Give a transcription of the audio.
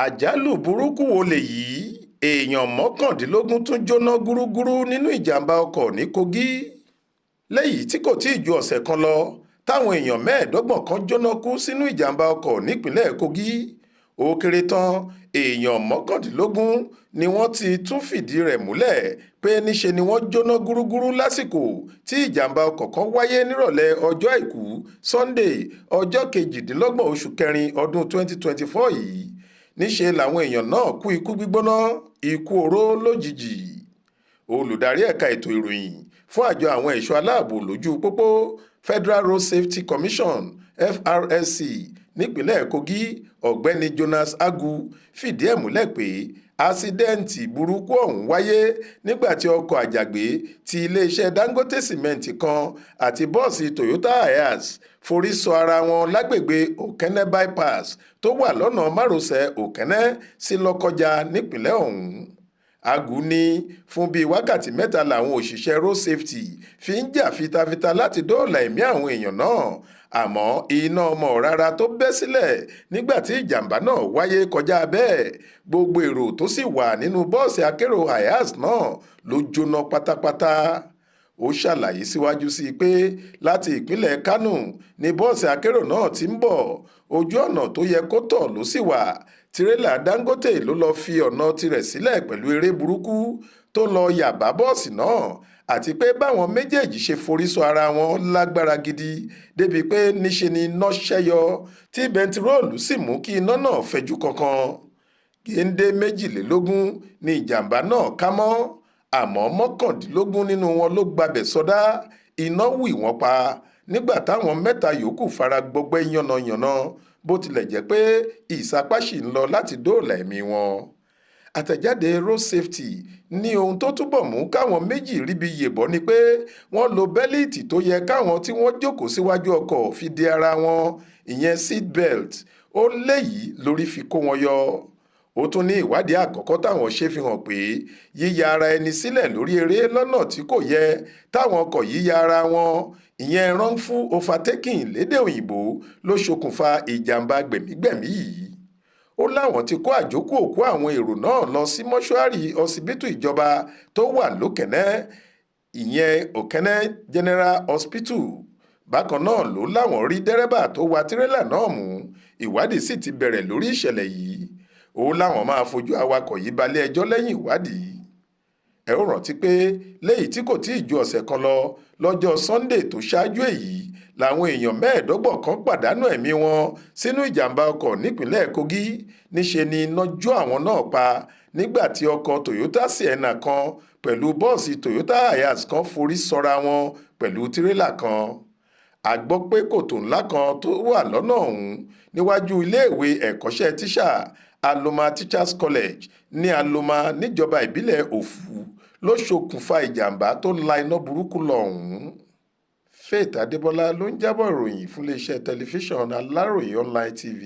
àjálù burúkú wo lèyí èèyàn mọ́kàndínlógún tún jóná gúrúgúrú nínú ìjàmbá ọkọ̀ ní kogi léyìí tí kò tí ì ju ọ̀sẹ̀ kan lọ táwọn èèyàn mẹ́ẹ̀ẹ́dọ́gbọ̀n kan jóná kú sínú ìjàmbá ọkọ̀ nípínlẹ̀ kogi ó kéré tán èèyàn mọ́kàndínlógún ni wọ́n ti tún fìdí rẹ̀ múlẹ̀ pé níṣe ni wọ́n jóná gúrúgúrú lásìkò tí ìjàmbá ọkọ̀ kan wáyé nírọ̀lẹ́ ọjọ́ àìkú Sunday ọjọ́ kejìdínlọ́gbọ̀n oṣù kẹrin ọdún 2024 yìí níṣe làwọn èèyàn náà kú ikú gbígbóná ikú oró lójijì. Olùdarí ẹ̀ka ètò ìròyìn fún àjọ àwọn ẹ̀ṣọ́ aláàbò lójú pópó Federal Road Safety Commission FRSC nípínlẹ̀ Kogi ọ̀gbẹ́ni Jonas Agu fìdí ẹ̀ múlẹ̀ pé ásídẹ́ǹtì burúkú ọ̀hún wáyé nígbà tí ọkọ̀ àjàgbé ti iléeṣẹ́ Dangote Cement kan àti bọ́ọ̀sì Toyota Hiace forí sọ ara wọn lágbègbè Okene bypass tó wà lọ́nà márosẹ̀ Okene sí Lọ́kọ́jà nípínlẹ̀ ọ̀hún. Agu ní fún bíi wákàtí mẹ́ta làwọn òṣìṣẹ́ road safety fi ń jà fitafita láti dóòlà ẹ̀mí àwọn èèyàn náà àmọ́ iná ọmọ rárá tó bẹ́ sílẹ̀ nígbà tí ìjàmbá náà wáyé kọjá bẹ́ẹ̀ gbogbo èrò tó sì wà nínú bọ́ọ̀sì akérò Hiace náà ló jóná pátápátá. Ó ṣàlàyé síwájú sí i pé láti ìpínlẹ̀ Kánò ni bọ́ọ̀sì akérò náà ti ń bọ̀ ojú ọ̀nà tó yẹ kó tọ̀ ló sì wà tirẹ́là Dangote ló lọ́ọ́ fi ọ̀nà tirẹ̀ sílẹ̀ pẹ̀lú eré burúkú tó lọ yà bá bọ́ọ̀sì náà àti pé báwọn méjèèjì ṣe forí sọ ara wọn lágbára gidi débi pé níṣe ni iná ṣẹ́yọ tí bẹntiróòlù sì mú kí iná náà fẹjú kankan. Géńdé 22 ni ìjàmbá náà ká mọ́ àmọ́ 19 nínú wọn ló gbabẹ̀ sọdá iná wì wọ́n pa nígbà táwọn 3 yòókù fara gbọgbẹ́ yánnayànna bó tilẹ̀ jẹ́ pé ìsapá ṣì ń lọ láti dóòlà ẹ̀mí wọn. Àtẹ̀jáde road safety ní ohun tó túbọ̀ mú káwọn méjì ríbi yèbọ́ ni pé wọ́n lo bẹ́líìtì tó yẹ káwọn tí wọ́n jókòó síwájú ọkọ̀ fi de ara wọn ìyẹn seat belt ó léyìí lórí fi kó wọn yọ. Ó tún ní ìwádìí àkọ́kọ́ táwọn ṣe fi hàn pé yíya ara ẹni sílẹ̀ lórí eré lọ́nà tí kò yẹ táwọn ọkọ̀ yíya ara wọn ìyẹn wrongful overtaking lédè òyìnbó ló ṣokùnfà ìjàmbá gbẹ̀mígbẹ̀mí yìí. Ó láwọn ti kó àjókù òkú àwọn èrò náà lọ sí mọ́ṣúárì ọsibítù ìjọba tó wà lókèné ìyẹn Okene General Hospital. Bákan náà ló láwọn rí dẹ́rẹ́bà tó wa tirẹ́là náà mú ìwádìí sì ti bẹ̀rẹ̀ lórí ìṣẹ̀lẹ̀ yìí. Ó láwọn máa fojú awakọ̀ yìí balẹ̀ ẹjọ́ lẹ́yìn ìwádìí. Ẹ ó rántí pé léyìí tí kò tí ì ju ọ̀sẹ̀ kan lọ lọ́jọ́ Sunday tó ṣáájú èyí làwọn èèyàn mẹ́ẹ̀ẹ́dọ́gbọ̀n kan pàdánù ẹ̀mí wọn sínú ìjàmbá ọkọ̀ nípínlẹ̀ Kogi níṣe ni iná jó àwọn náà pa nígbà tí ọkọ̀ Toyota Sienna kan pẹ̀lú bọ́ọ̀sì Toyota Hiace kan forí sọra wọn pẹ̀lú tirẹ́là kan. A gbọ́ pé kòtò ńlá kan tó wà lọ́nà ọ̀hún níwájú iléèwé ẹ̀kọ́ṣẹ́ tíṣà Aloma Teachers College ní Aloma níjọba ìbílẹ̀ Òfu ló ṣokùnfà ìjàmbá tó la iná burúkú lọ ọ̀hún. Faith Adébọlá ló ń jábọ̀ ìròyìn fún iléeṣẹ́ tẹlifíṣàn Aláròye Online TV.